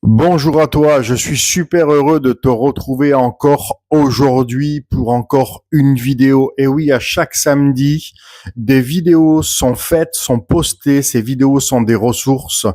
Bonjour à toi, je suis super heureux de te retrouver encore aujourd'hui pour encore une vidéo. Et oui, à chaque samedi, des vidéos sont faites, sont postées. Ces vidéos sont des ressources,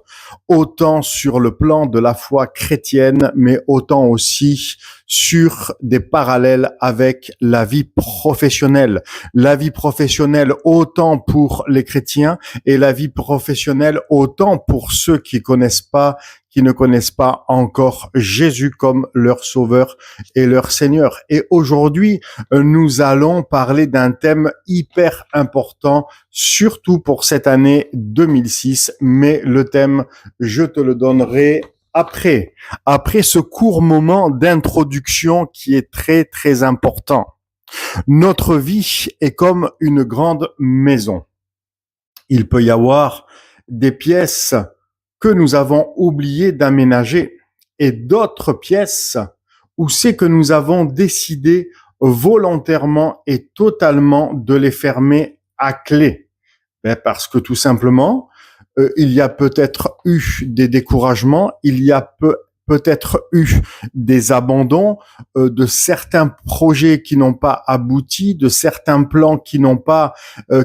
autant sur le plan de la foi chrétienne, mais autant aussi sur des parallèles avec la vie professionnelle. La vie professionnelle autant pour les chrétiens et la vie professionnelle autant pour ceux qui ne connaissent pas encore Jésus comme leur sauveur et leur Seigneur. Et aujourd'hui, nous allons parler d'un thème hyper important, surtout pour cette année 2006, mais le thème, je te le donnerai après ce court moment d'introduction qui est très, très important. Notre vie est comme une grande maison. Il peut y avoir des pièces que nous avons oublié d'aménager et d'autres pièces où c'est que nous avons décidé volontairement et totalement de les fermer à clé. Parce que tout simplement, il y a peut-être eu des découragements, il y a peut-être eu des abandons de certains projets qui n'ont pas abouti, de certains plans qui n'ont pas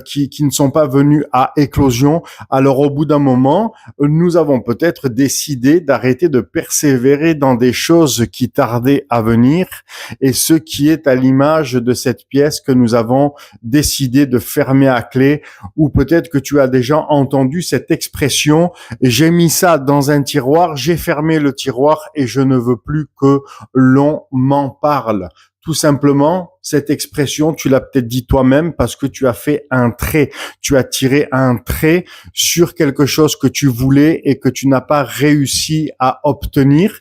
qui ne sont pas venus à éclosion. Alors au bout d'un moment, nous avons peut-être décidé d'arrêter de persévérer dans des choses qui tardaient à venir, et ce qui est à l'image de cette pièce que nous avons décidé de fermer à clé. Ou peut-être que tu as déjà entendu cette expression: j'ai mis ça dans un tiroir, j'ai fermé le tiroir et je ne veux plus que l'on m'en parle. Tout simplement, cette expression, tu l'as peut-être dit toi-même parce que tu as fait un trait. Tu as tiré un trait sur quelque chose que tu voulais et que tu n'as pas réussi à obtenir.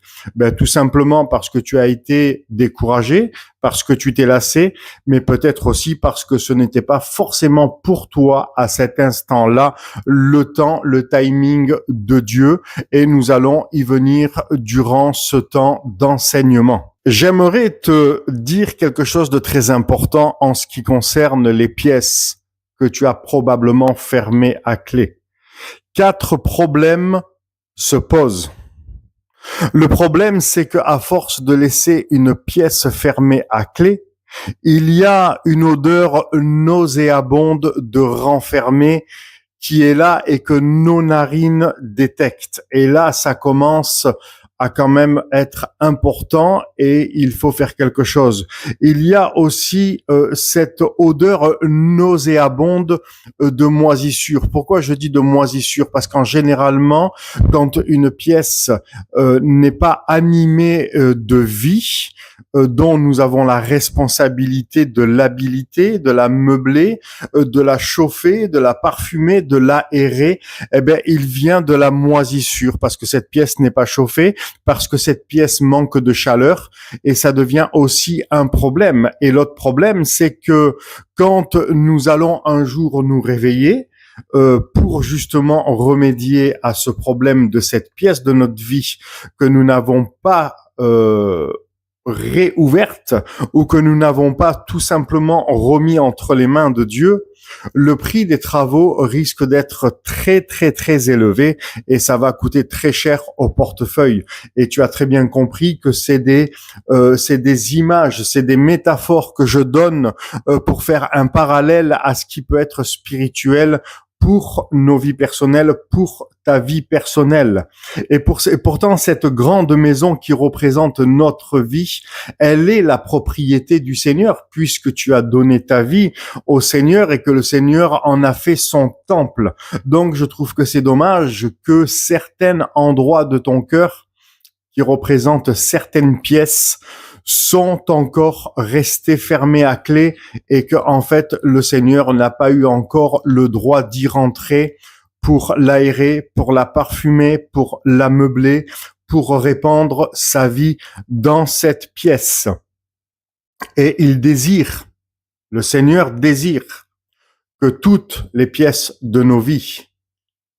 Tout simplement parce que tu as été découragé, parce que tu t'es lassé, mais peut-être aussi parce que ce n'était pas forcément pour toi à cet instant-là le temps, le timing de Dieu. Et nous allons y venir durant ce temps d'enseignement. J'aimerais te dire quelque chose de très important en ce qui concerne les pièces que tu as probablement fermées à clé. 4 problèmes se posent. Le problème, c'est qu'à force de laisser une pièce fermée à clé, il y a une odeur nauséabonde de renfermé qui est là et que nos narines détectent. Et là, ça commence à quand même être important et il faut faire quelque chose. Il y a aussi cette odeur nauséabonde de moisissure. Pourquoi je dis de moisissure? Parce qu'en généralement, quand une pièce n'est pas animée de vie, dont nous avons la responsabilité de l'habiliter, de la meubler, de la chauffer, de la parfumer, de l'aérer, il vient de la moisissure parce que cette pièce n'est pas chauffée, parce que cette pièce manque de chaleur, et ça devient aussi un problème. Et l'autre problème, c'est que quand nous allons un jour nous réveiller, pour justement remédier à ce problème de cette pièce de notre vie que nous n'avons pas réouverte, ou que nous n'avons pas tout simplement remis entre les mains de Dieu, le prix des travaux risque d'être très très très élevé et ça va coûter très cher au portefeuille. Et tu as très bien compris que c'est des images, c'est des métaphores que je donne pour faire un parallèle à ce qui peut être spirituel pour nos vies personnelles, pour ta vie personnelle. Et pourtant, cette grande maison qui représente notre vie, elle est la propriété du Seigneur, puisque tu as donné ta vie au Seigneur et que le Seigneur en a fait son temple. Donc, je trouve que c'est dommage que certains endroits de ton cœur qui représentent certaines pièces sont encore restés fermés à clé et que, en fait, le Seigneur n'a pas eu encore le droit d'y rentrer pour l'aérer, pour la parfumer, pour la meubler, pour répandre sa vie dans cette pièce. Et le Seigneur désire que toutes les pièces de nos vies,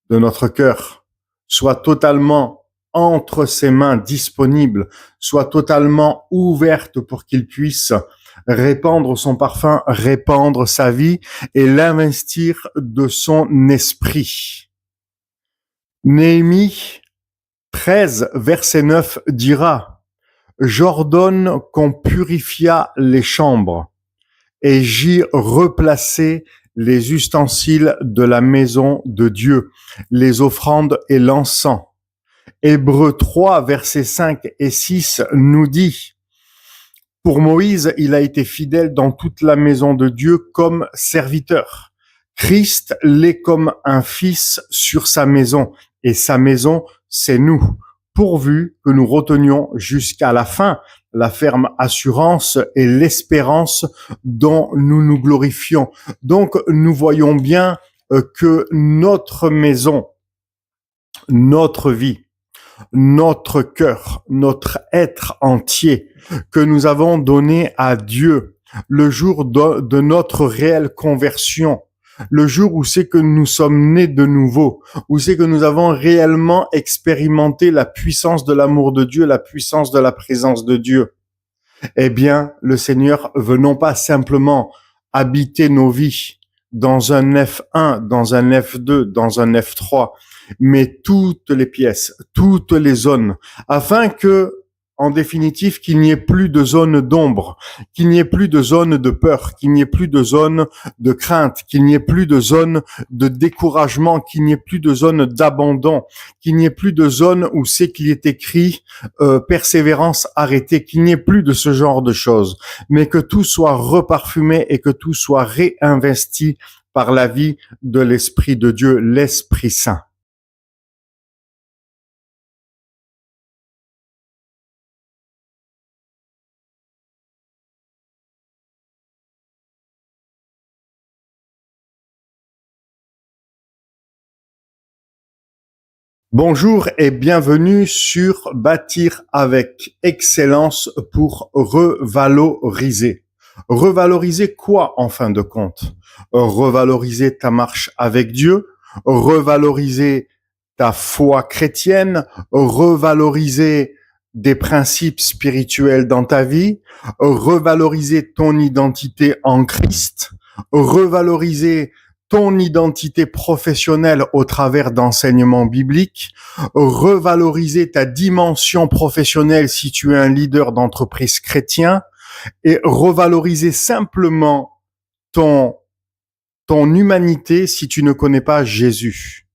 de notre cœur, soient totalement entre ses mains disponibles, soient totalement ouvertes pour qu'il puisse répandre son parfum, répandre sa vie et l'investir de son esprit. Néhémie 13, verset 9 dira, j'ordonne qu'on purifia les chambres et j'y replaçai les ustensiles de la maison de Dieu, les offrandes et l'encens. Hébreux 3, versets 5 et 6 nous dit, pour Moïse, il a été fidèle dans toute la maison de Dieu comme serviteur. Christ l'est comme un fils sur sa maison, et sa maison, c'est nous, pourvu que nous retenions jusqu'à la fin la ferme assurance et l'espérance dont nous nous glorifions. Donc, nous voyons bien que notre maison, notre vie, notre cœur, notre être entier que nous avons donné à Dieu le jour de notre réelle conversion, le jour où c'est que nous sommes nés de nouveau, où c'est que nous avons réellement expérimenté la puissance de l'amour de Dieu, la puissance de la présence de Dieu. Eh bien, le Seigneur veut non pas simplement habiter nos vies dans un F1, dans un F2, dans un F3, mais toutes les pièces, toutes les zones, afin que, en définitive, qu'il n'y ait plus de zone d'ombre, qu'il n'y ait plus de zone de peur, qu'il n'y ait plus de zone de crainte, qu'il n'y ait plus de zone de découragement, qu'il n'y ait plus de zone d'abandon, qu'il n'y ait plus de zone où c'est qu'il est écrit persévérance arrêtée, qu'il n'y ait plus de ce genre de choses, mais que tout soit reparfumé et que tout soit réinvesti par la vie de l'Esprit de Dieu, l'Esprit Saint. Bonjour et bienvenue sur Bâtir avec excellence pour revaloriser. Revaloriser quoi en fin de compte? Revaloriser ta marche avec Dieu, revaloriser ta foi chrétienne, revaloriser des principes spirituels dans ta vie, revaloriser ton identité en Christ, revaloriser ton identité professionnelle au travers d'enseignements bibliques, revaloriser ta dimension professionnelle si tu es un leader d'entreprise chrétien et revaloriser simplement ton humanité si tu ne connais pas Jésus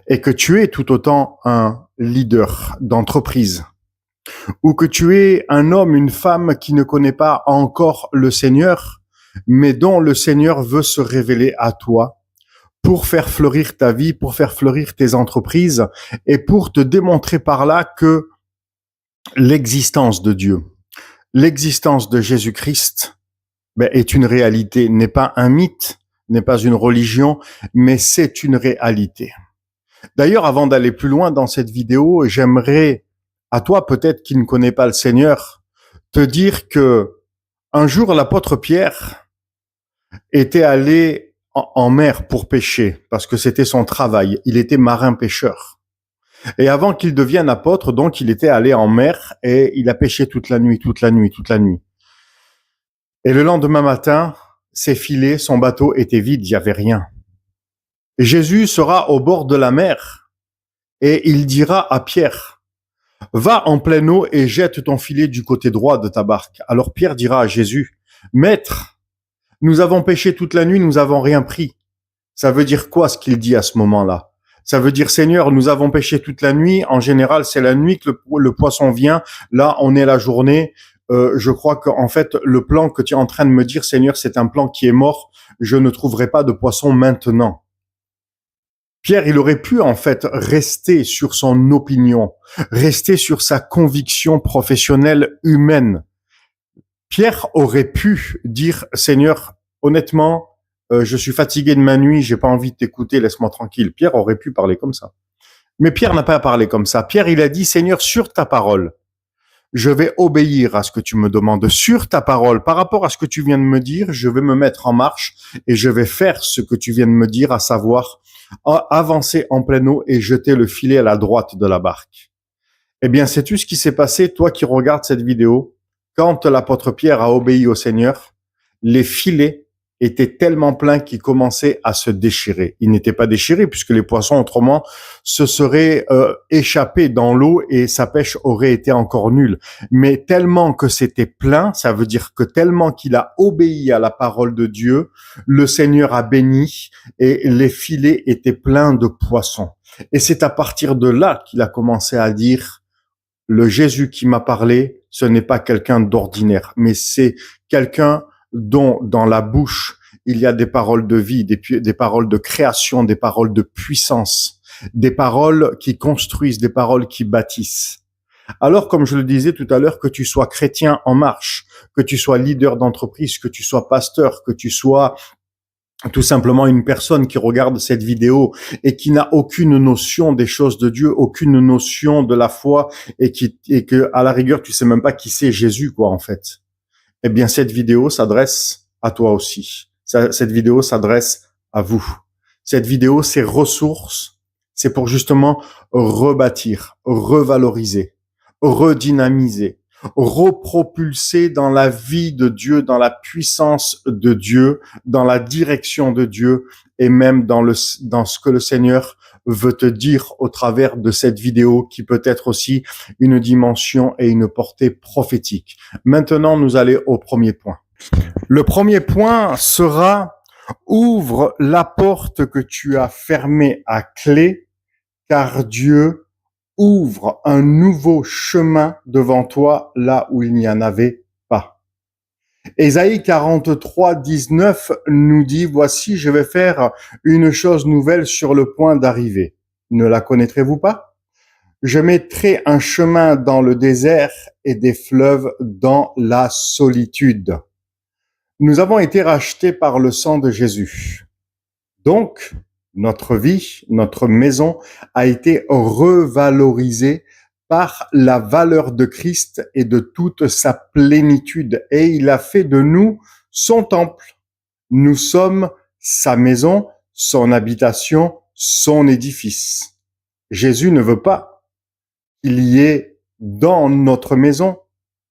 et que tu es tout autant un leader d'entreprise ou que tu es un homme, une femme qui ne connaît pas encore le Seigneur mais dont le Seigneur veut se révéler à toi pour faire fleurir ta vie, pour faire fleurir tes entreprises et pour te démontrer par là que l'existence de Dieu, l'existence de Jésus-Christ est une réalité, n'est pas un mythe, n'est pas une religion, mais c'est une réalité. D'ailleurs, avant d'aller plus loin dans cette vidéo, j'aimerais, à toi peut-être qui ne connais pas le Seigneur, te dire que un jour l'apôtre Pierre était allé en mer pour pêcher, parce que c'était son travail. Il était marin-pêcheur. Et avant qu'il devienne apôtre, donc, il était allé en mer et il a pêché toute la nuit. Et le lendemain matin, ses filets, son bateau était vide, il n'y avait rien. Et Jésus sera au bord de la mer et il dira à Pierre, va en pleine eau et jette ton filet du côté droit de ta barque. Alors Pierre dira à Jésus, Maître, nous avons pêché toute la nuit, nous n'avons rien pris. Ça veut dire quoi ce qu'il dit à ce moment-là? Ça veut dire, Seigneur, nous avons pêché toute la nuit. En général, c'est la nuit que le poisson vient. Là, on est la journée. Je crois qu'en fait, le plan que tu es en train de me dire, Seigneur, c'est un plan qui est mort. Je ne trouverai pas de poisson maintenant. Pierre, il aurait pu en fait rester sur son opinion, rester sur sa conviction professionnelle humaine. Pierre aurait pu dire, Seigneur, honnêtement, je suis fatigué de ma nuit, j'ai pas envie de t'écouter, laisse-moi tranquille. Pierre aurait pu parler comme ça. Mais Pierre n'a pas parlé comme ça. Pierre, il a dit, Seigneur, sur ta parole, je vais obéir à ce que tu me demandes. Sur ta parole, par rapport à ce que tu viens de me dire, je vais me mettre en marche et je vais faire ce que tu viens de me dire, à savoir avancer en pleine eau et jeter le filet à la droite de la barque. Eh bien, sais-tu ce qui s'est passé, toi qui regardes cette vidéo? Quand l'apôtre Pierre a obéi au Seigneur, les filets était tellement plein qu'il commençait à se déchirer. Il n'était pas déchiré puisque les poissons autrement se seraient échappés dans l'eau et sa pêche aurait été encore nulle. Mais tellement que c'était plein, ça veut dire que tellement qu'il a obéi à la parole de Dieu, le Seigneur a béni et les filets étaient pleins de poissons. Et c'est à partir de là qu'il a commencé à dire, le Jésus qui m'a parlé, ce n'est pas quelqu'un d'ordinaire, mais c'est quelqu'un dont dans la bouche, il y a des paroles de vie, des paroles de création, des paroles de puissance, des paroles qui construisent, des paroles qui bâtissent. Alors, comme je le disais tout à l'heure, que tu sois chrétien en marche, que tu sois leader d'entreprise, que tu sois pasteur, que tu sois tout simplement une personne qui regarde cette vidéo et qui n'a aucune notion des choses de Dieu, aucune notion de la foi et que à la rigueur tu sais même pas qui c'est Jésus quoi en fait. Eh bien cette vidéo s'adresse à toi aussi. Cette vidéo s'adresse à vous. Cette vidéo c'est ressources, c'est pour justement rebâtir, revaloriser, redynamiser, repropulser dans la vie de Dieu, dans la puissance de Dieu, dans la direction de Dieu et même dans ce que le Seigneur veut te dire au travers de cette vidéo qui peut être aussi une dimension et une portée prophétique. Maintenant, nous allons au premier point. Le premier point sera ouvre la porte que tu as fermée à clé car Dieu ouvre un nouveau chemin devant toi là où il n'y en avait pas. Ésaïe 43, 19 nous dit, voici, je vais faire une chose nouvelle sur le point d'arriver. Ne la connaîtrez-vous pas? Je mettrai un chemin dans le désert et des fleuves dans la solitude. Nous avons été rachetés par le sang de Jésus. Donc, notre vie, notre maison a été revalorisée par la valeur de Christ et de toute sa plénitude. Et il a fait de nous son temple. Nous sommes sa maison, son habitation, son édifice. Jésus ne veut pas qu'il y ait dans notre maison,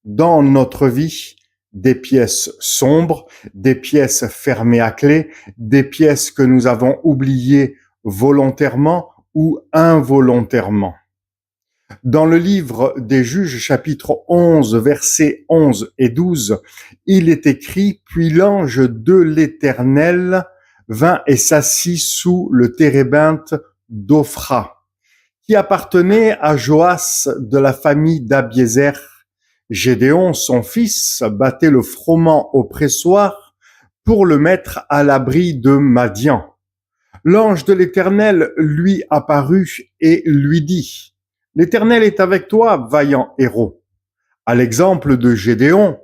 dans notre vie, des pièces sombres, des pièces fermées à clé, des pièces que nous avons oubliées volontairement ou involontairement. Dans le livre des Juges, chapitre 11, versets 11 et 12, il est écrit « Puis l'ange de l'Éternel vint et s'assit sous le térébinthe d'Ophra, qui appartenait à Joas de la famille d'Abiézer. Gédéon, son fils, battait le froment au pressoir pour le mettre à l'abri de Madian. L'ange de l'Éternel lui apparut et lui dit, « L'Éternel est avec toi, vaillant héros. » À l'exemple de Gédéon,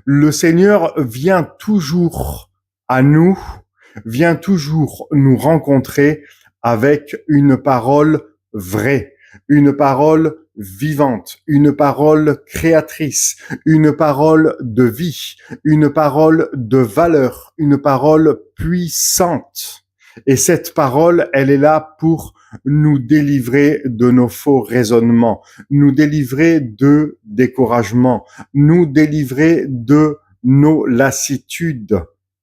le Seigneur vient toujours à nous, vient toujours nous rencontrer avec une parole vraie, une parole vivante, une parole créatrice, une parole de vie, une parole de valeur, une parole puissante. Et cette parole, elle est là pour nous délivrer de nos faux raisonnements, nous délivrer de découragement, nous délivrer de nos lassitudes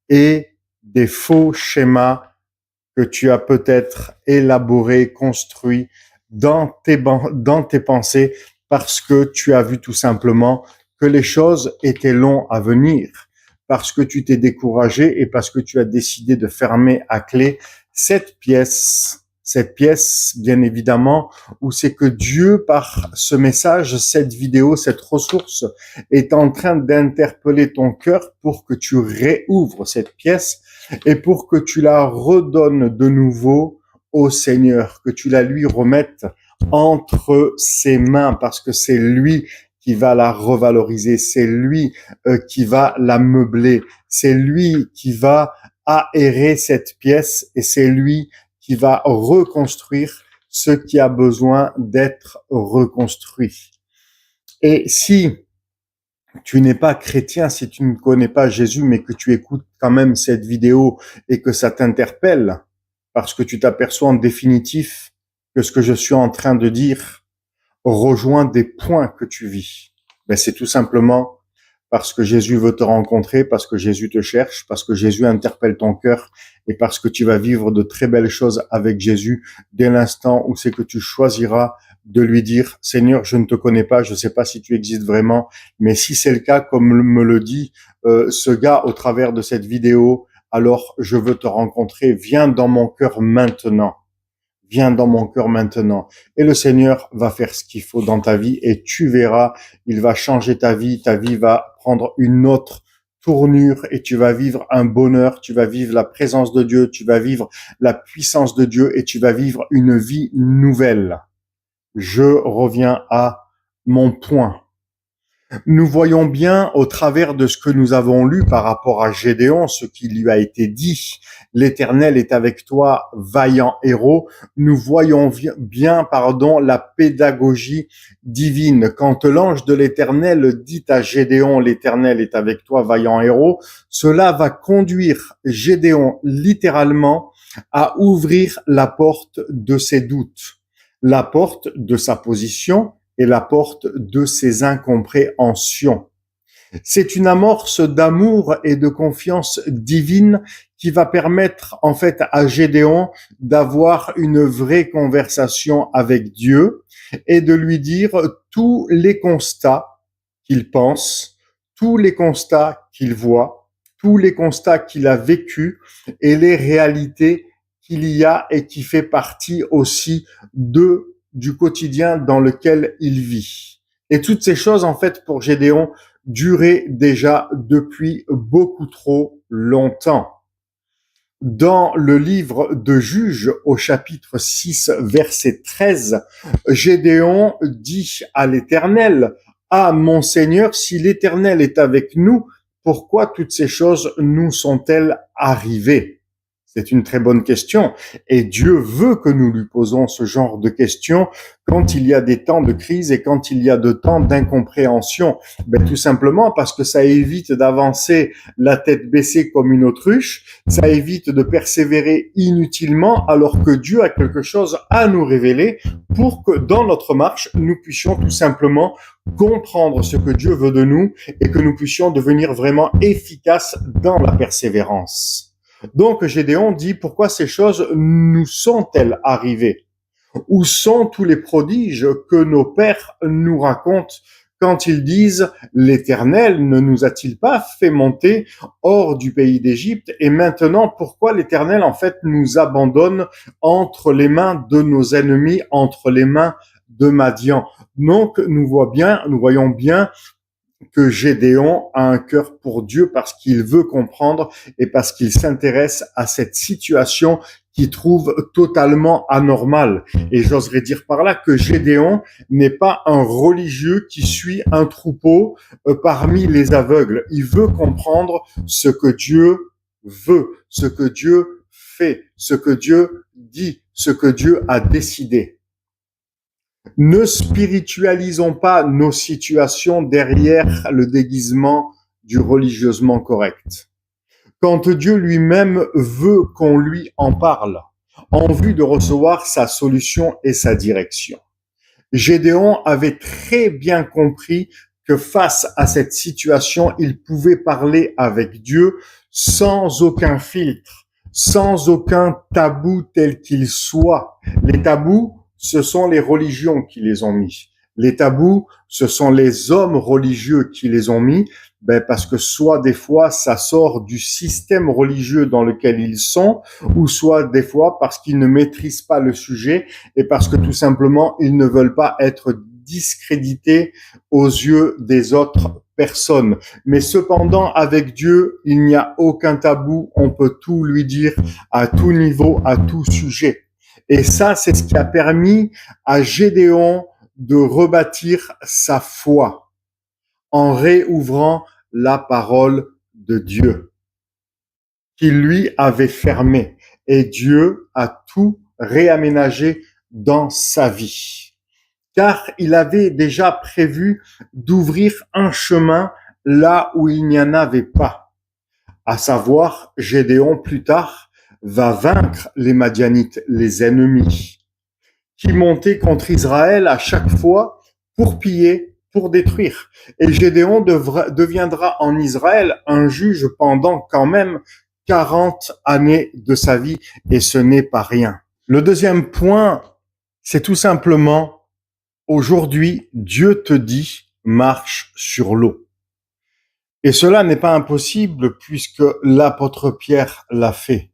et des faux schémas que tu as peut-être élaborés, construits dans tes pensées parce que tu as vu tout simplement que les choses étaient longues à venir, parce que tu t'es découragé et parce que tu as décidé de fermer à clé cette pièce, bien évidemment, où c'est que Dieu, par ce message, cette vidéo, cette ressource, est en train d'interpeller ton cœur pour que tu réouvres cette pièce et pour que tu la redonnes de nouveau au Seigneur, que tu la lui remettes entre ses mains, parce que c'est lui qui va la revaloriser, c'est lui qui va la meubler, c'est lui qui va aérer cette pièce et c'est lui qui va reconstruire ce qui a besoin d'être reconstruit. Et si tu n'es pas chrétien, si tu ne connais pas Jésus, mais que tu écoutes quand même cette vidéo et que ça t'interpelle, parce que tu t'aperçois en définitif que ce que je suis en train de dire rejoint des points que tu vis, ben c'est tout simplement parce que Jésus veut te rencontrer, parce que Jésus te cherche, parce que Jésus interpelle ton cœur et parce que tu vas vivre de très belles choses avec Jésus dès l'instant où c'est que tu choisiras de lui dire, Seigneur, je ne te connais pas, je ne sais pas si tu existes vraiment, mais si c'est le cas, comme me le dit ce gars au travers de cette vidéo, alors je veux te rencontrer, viens dans mon cœur maintenant. Viens dans mon cœur maintenant. Et le Seigneur va faire ce qu'il faut dans ta vie et tu verras, il va changer ta vie va prendre une autre tournure et tu vas vivre un bonheur, tu vas vivre la présence de Dieu, tu vas vivre la puissance de Dieu et tu vas vivre une vie nouvelle. Je reviens à mon point. Nous voyons bien au travers de ce que nous avons lu par rapport à Gédéon, ce qui lui a été dit, l'Éternel est avec toi, vaillant héros. Nous voyons bien, la pédagogie divine. Quand l'ange de l'Éternel dit à Gédéon, l'Éternel est avec toi, vaillant héros, cela va conduire Gédéon littéralement à ouvrir la porte de ses doutes, la porte de sa position, et la porte de ses incompréhensions. C'est une amorce d'amour et de confiance divine qui va permettre en fait à Gédéon d'avoir une vraie conversation avec Dieu et de lui dire tous les constats qu'il pense, tous les constats qu'il voit, tous les constats qu'il a vécus et les réalités qu'il y a et qui fait partie aussi du quotidien dans lequel il vit. Et toutes ces choses, en fait, pour Gédéon, duraient déjà depuis beaucoup trop longtemps. Dans le livre de Juges, au chapitre 6, verset 13, Gédéon dit à l'Éternel, « Ah, mon Seigneur, si l'Éternel est avec nous, pourquoi toutes ces choses nous sont-elles arrivées ?» C'est une très bonne question et Dieu veut que nous lui posons ce genre de questions quand il y a des temps de crise et quand il y a de temps d'incompréhension. Tout simplement parce que ça évite d'avancer la tête baissée comme une autruche, ça évite de persévérer inutilement alors que Dieu a quelque chose à nous révéler pour que dans notre marche, nous puissions tout simplement comprendre ce que Dieu veut de nous et que nous puissions devenir vraiment efficaces dans la persévérance. Donc Gédéon dit, pourquoi ces choses nous sont-elles arrivées? Où sont tous les prodiges que nos pères nous racontent quand ils disent, l'Éternel ne nous a-t-il pas fait monter hors du pays d'Égypte? Et maintenant, pourquoi l'Éternel en fait nous abandonne entre les mains de nos ennemis, entre les mains de Madian? Donc nous voyons bien que Gédéon a un cœur pour Dieu parce qu'il veut comprendre et parce qu'il s'intéresse à cette situation qu'il trouve totalement anormale. Et j'oserais dire par là que Gédéon n'est pas un religieux qui suit un troupeau parmi les aveugles. Il veut comprendre ce que Dieu veut, ce que Dieu fait, ce que Dieu dit, ce que Dieu a décidé. Ne spiritualisons pas nos situations derrière le déguisement du religieusement correct. Quand Dieu lui-même veut qu'on lui en parle, en vue de recevoir sa solution et sa direction. Gédéon avait très bien compris que face à cette situation, il pouvait parler avec Dieu sans aucun filtre, sans aucun tabou tel qu'il soit. Les tabous, ce sont les religions qui les ont mis. Les tabous, ce sont les hommes religieux qui les ont mis, parce que soit des fois ça sort du système religieux dans lequel ils sont, ou soit des fois parce qu'ils ne maîtrisent pas le sujet et parce que tout simplement ils ne veulent pas être discrédités aux yeux des autres personnes. Mais cependant, avec Dieu, il n'y a aucun tabou, on peut tout lui dire à tout niveau, à tout sujet. Et ça, c'est ce qui a permis à Gédéon de rebâtir sa foi en réouvrant la parole de Dieu qu'il lui avait fermée. Et Dieu a tout réaménagé dans sa vie. Car il avait déjà prévu d'ouvrir un chemin là où il n'y en avait pas. À savoir, Gédéon, plus tard, va vaincre les Madianites, les ennemis, qui montaient contre Israël à chaque fois pour piller, pour détruire. Et Gédéon deviendra en Israël un juge pendant quand même 40 années de sa vie, et ce n'est pas rien. Le deuxième point, c'est tout simplement, aujourd'hui, Dieu te dit, marche sur l'eau. Et cela n'est pas impossible puisque l'apôtre Pierre l'a fait.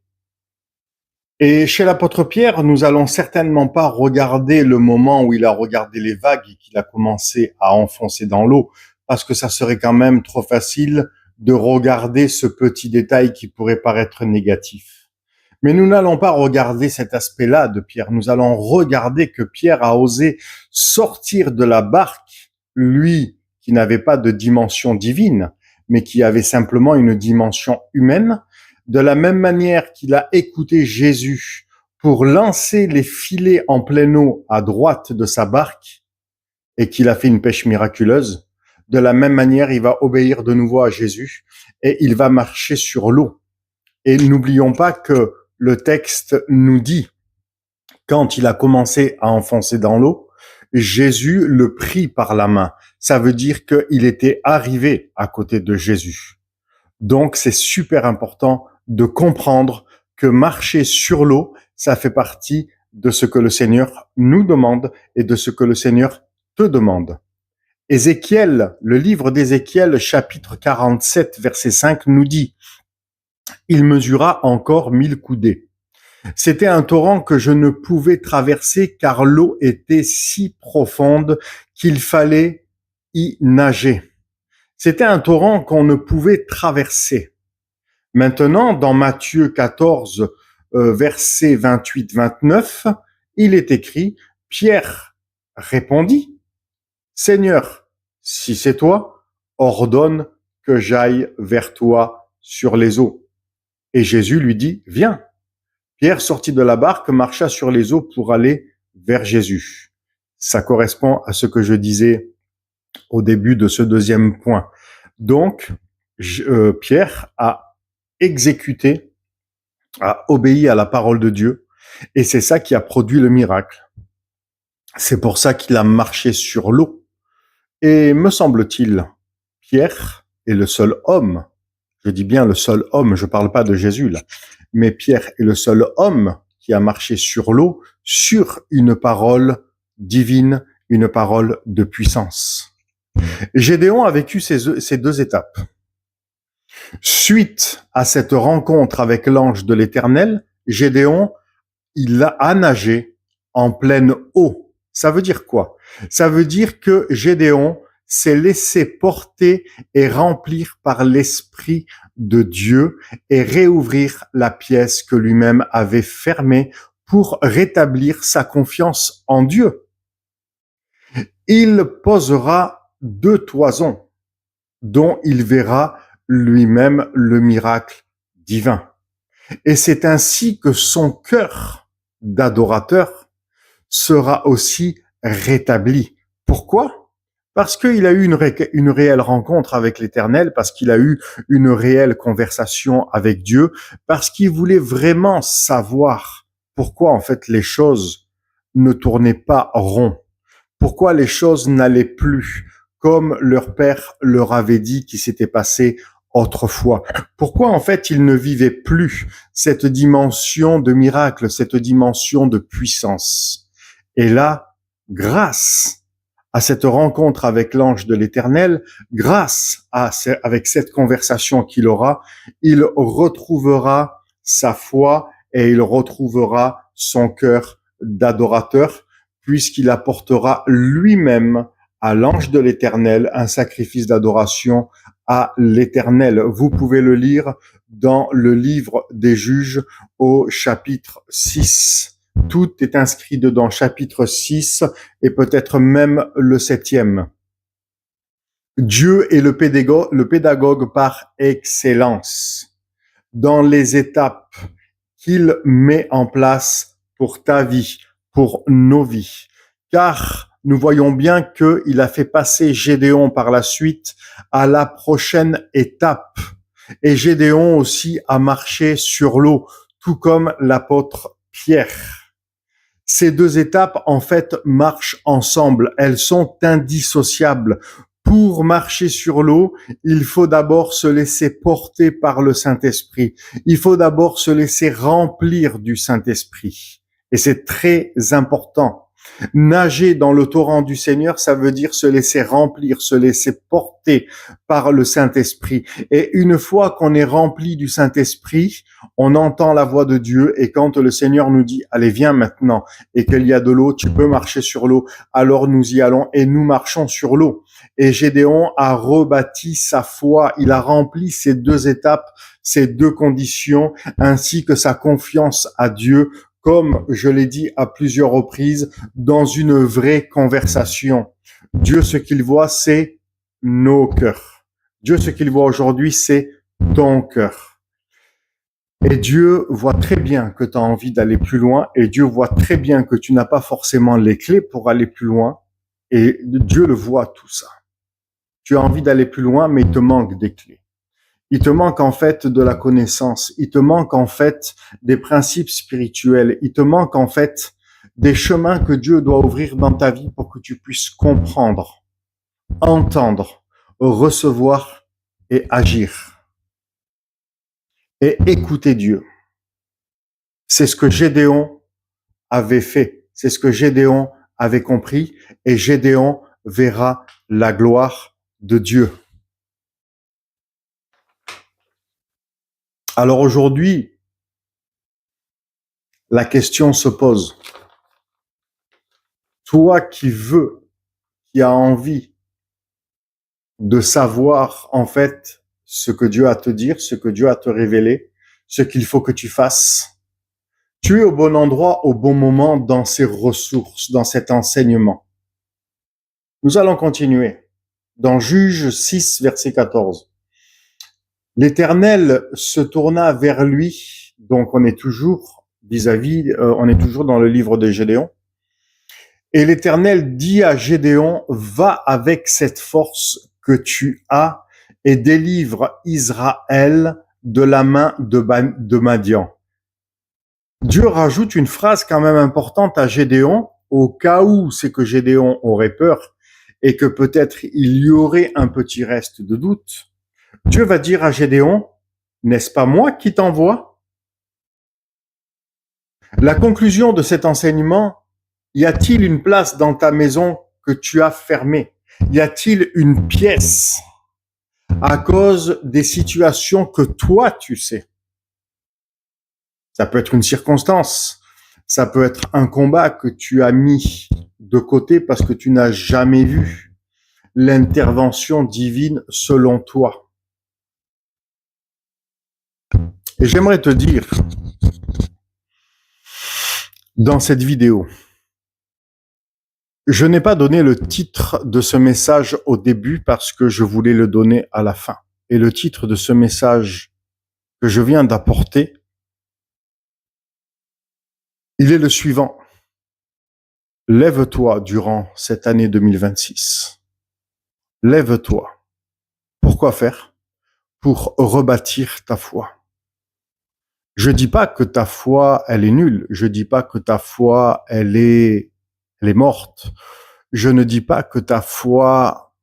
Et chez l'apôtre Pierre, nous allons certainement pas regarder le moment où il a regardé les vagues et qu'il a commencé à enfoncer dans l'eau, parce que ça serait quand même trop facile de regarder ce petit détail qui pourrait paraître négatif. Mais nous n'allons pas regarder cet aspect-là de Pierre. Nous allons regarder que Pierre a osé sortir de la barque, lui qui n'avait pas de dimension divine, mais qui avait simplement une dimension humaine, de la même manière qu'il a écouté Jésus pour lancer les filets en pleine eau à droite de sa barque et qu'il a fait une pêche miraculeuse. De la même manière, il va obéir de nouveau à Jésus et il va marcher sur l'eau. Et n'oublions pas que le texte nous dit, quand il a commencé à enfoncer dans l'eau, Jésus le prit par la main. Ça veut dire qu'il était arrivé à côté de Jésus. Donc, c'est super important de comprendre que marcher sur l'eau, ça fait partie de ce que le Seigneur nous demande et de ce que le Seigneur te demande. Ézéchiel, le livre d'Ézéchiel, chapitre 47, verset 5, nous dit « Il mesura encore 1000 coudées. C'était un torrent que je ne pouvais traverser car l'eau était si profonde qu'il fallait y nager. C'était un torrent qu'on ne pouvait traverser. » Maintenant, dans Matthieu 14, versets 28-29, il est écrit « Pierre répondit, Seigneur, si c'est toi, ordonne que j'aille vers toi sur les eaux. » Et Jésus lui dit « Viens. » Pierre sortit de la barque, marcha sur les eaux pour aller vers Jésus. Ça correspond à ce que je disais au début de ce deuxième point. Donc, Pierre a exécuté, a obéi à la parole de Dieu, et c'est ça qui a produit le miracle. C'est pour ça qu'il a marché sur l'eau. Et me semble-t-il, Pierre est le seul homme, je dis bien le seul homme, je parle pas de Jésus là, mais Pierre est le seul homme qui a marché sur l'eau, sur une parole divine, une parole de puissance. Gédéon a vécu ces deux étapes. Suite à cette rencontre avec l'ange de l'Éternel, Gédéon, il a nagé en pleine eau. Ça veut dire quoi? Ça veut dire que Gédéon s'est laissé porter et remplir par l'Esprit de Dieu et réouvrir la pièce que lui-même avait fermée pour rétablir sa confiance en Dieu. Il posera 2 toisons dont il verra lui-même le miracle divin. Et c'est ainsi que son cœur d'adorateur sera aussi rétabli. Pourquoi? Parce qu'il a eu une réelle rencontre avec l'Éternel, parce qu'il a eu une réelle conversation avec Dieu, parce qu'il voulait vraiment savoir pourquoi en fait les choses ne tournaient pas rond, pourquoi les choses n'allaient plus comme leur père leur avait dit qu'il s'était passé autrefois. Pourquoi en fait ils ne vivaient plus cette dimension de miracle, cette dimension de puissance. Et là, grâce à cette rencontre avec l'ange de l'Éternel, avec cette conversation qu'il aura, il retrouvera sa foi et il retrouvera son cœur d'adorateur, puisqu'il apportera lui-même à l'ange de l'Éternel un sacrifice d'adoration à l'Éternel. Vous pouvez le lire dans le livre des Juges au chapitre 6. Tout est inscrit dedans, chapitre 6 et peut-être même le 7e. Dieu est le pédagogue par excellence dans les étapes qu'il met en place pour ta vie, pour nos vies. Car nous voyons bien qu'il a fait passer Gédéon par la suite à la prochaine étape. Et Gédéon aussi a marché sur l'eau, tout comme l'apôtre Pierre. Ces deux étapes, en fait, marchent ensemble. Elles sont indissociables. Pour marcher sur l'eau, il faut d'abord se laisser porter par le Saint-Esprit. Il faut d'abord se laisser remplir du Saint-Esprit. Et c'est très important. Nager dans le torrent du Seigneur, ça veut dire se laisser remplir, se laisser porter par le Saint-Esprit. Et une fois qu'on est rempli du Saint-Esprit, on entend la voix de Dieu. Et quand le Seigneur nous dit, allez, viens maintenant, et qu'il y a de l'eau, tu peux marcher sur l'eau, alors nous y allons et nous marchons sur l'eau. Et Gédéon a rebâti sa foi. Il a rempli ces deux étapes, ces deux conditions, ainsi que sa confiance à Dieu, comme je l'ai dit à plusieurs reprises, dans une vraie conversation. Dieu, ce qu'il voit, c'est nos cœurs. Dieu, ce qu'il voit aujourd'hui, c'est ton cœur. Et Dieu voit très bien que tu as envie d'aller plus loin, et Dieu voit très bien que tu n'as pas forcément les clés pour aller plus loin, et Dieu le voit tout ça. Tu as envie d'aller plus loin, mais il te manque des clés. Il te manque en fait de la connaissance. Il te manque en fait des principes spirituels. Il te manque en fait des chemins que Dieu doit ouvrir dans ta vie pour que tu puisses comprendre, entendre, recevoir et agir. Et écouter Dieu. C'est ce que Gédéon avait fait. C'est ce que Gédéon avait compris. Et Gédéon verra la gloire de Dieu. Alors aujourd'hui, la question se pose. Toi qui veux, qui as envie de savoir en fait ce que Dieu a à te dire, ce que Dieu a à te révéler, ce qu'il faut que tu fasses, tu es au bon endroit, au bon moment dans ces ressources, dans cet enseignement. Nous allons continuer. Dans Juge 6, verset 14. L'Éternel se tourna vers lui, donc on est toujours on est toujours dans le livre de Gédéon. Et l'Éternel dit à Gédéon, va avec cette force que tu as et délivre Israël de la main de Madian. Dieu rajoute une phrase quand même importante à Gédéon, au cas où c'est que Gédéon aurait peur et que peut-être il y aurait un petit reste de doute. Dieu va dire à Gédéon, n'est-ce pas moi qui t'envoie? La conclusion de cet enseignement, y a-t-il une place dans ta maison que tu as fermée? Y a-t-il une pièce à cause des situations que toi tu sais? Ça peut être une circonstance, ça peut être un combat que tu as mis de côté parce que tu n'as jamais vu l'intervention divine selon toi. Et j'aimerais te dire, dans cette vidéo, je n'ai pas donné le titre de ce message au début parce que je voulais le donner à la fin. Et le titre de ce message que je viens d'apporter, il est le suivant. Lève-toi durant cette année 2026. Lève-toi. Pourquoi faire? Pour rebâtir ta foi. Je dis pas que ta foi, elle est nulle. Je dis pas que ta foi, elle est morte. Je ne dis pas que ta foi,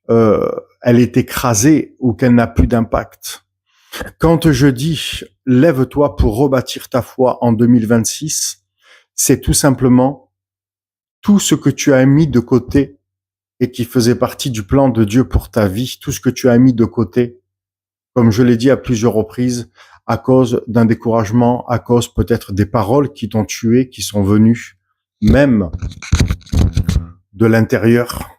elle est écrasée ou qu'elle n'a plus d'impact. Quand je dis lève-toi pour rebâtir ta foi en 2026, c'est tout simplement tout ce que tu as mis de côté et qui faisait partie du plan de Dieu pour ta vie, tout ce que tu as mis de côté, comme je l'ai dit à plusieurs reprises, à cause d'un découragement, à cause peut-être des paroles qui t'ont tué, qui sont venues même de l'intérieur,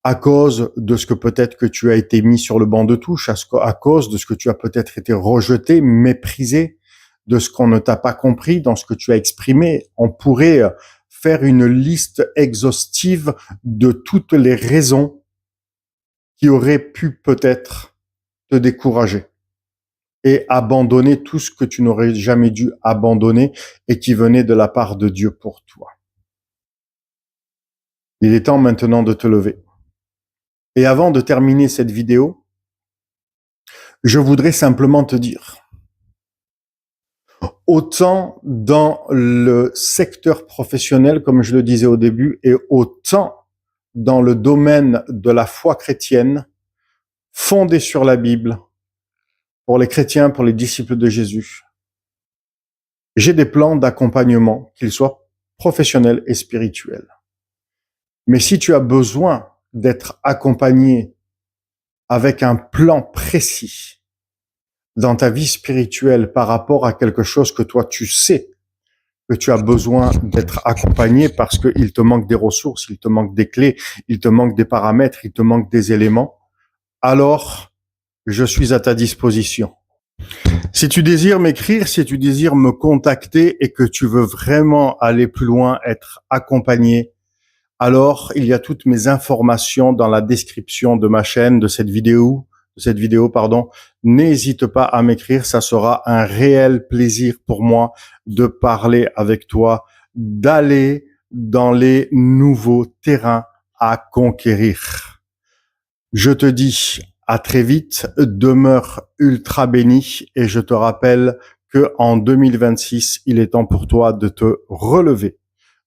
à cause de ce que peut-être que tu as été mis sur le banc de touche, à cause de ce que tu as peut-être été rejeté, méprisé, de ce qu'on ne t'a pas compris dans ce que tu as exprimé. On pourrait faire une liste exhaustive de toutes les raisons qui auraient pu peut-être te décourager et abandonner tout ce que tu n'aurais jamais dû abandonner et qui venait de la part de Dieu pour toi. Il est temps maintenant de te lever. Et avant de terminer cette vidéo, je voudrais simplement te dire, autant dans le secteur professionnel, comme je le disais au début, et autant dans le domaine de la foi chrétienne, fondée sur la Bible, pour les chrétiens, pour les disciples de Jésus. J'ai des plans d'accompagnement, qu'ils soient professionnels et spirituels. Mais si tu as besoin d'être accompagné avec un plan précis dans ta vie spirituelle par rapport à quelque chose que toi tu sais que tu as besoin d'être accompagné parce qu'il te manque des ressources, il te manque des clés, il te manque des paramètres, il te manque des éléments, alors je suis à ta disposition. Si tu désires m'écrire, si tu désires me contacter et que tu veux vraiment aller plus loin, être accompagné, alors il y a toutes mes informations dans la description de ma chaîne, de cette vidéo, pardon. N'hésite pas à m'écrire, ça sera un réel plaisir pour moi de parler avec toi, d'aller dans les nouveaux terrains à conquérir. Je te dis à très vite, demeure ultra béni et je te rappelle que en 2026, il est temps pour toi de te relever,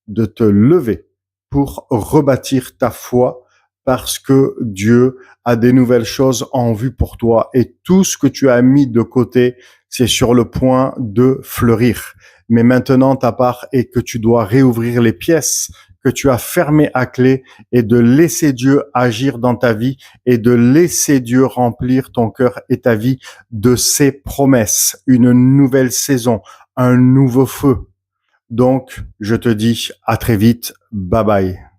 de te lever pour rebâtir ta foi parce que Dieu a des nouvelles choses en vue pour toi et tout ce que tu as mis de côté, c'est sur le point de fleurir. Mais maintenant, ta part est que tu dois réouvrir les pièces que tu as fermées à clé et de laisser Dieu agir dans ta vie et de laisser Dieu remplir ton cœur et ta vie de ses promesses, une nouvelle saison, un nouveau feu. Donc, je te dis à très vite. Bye bye.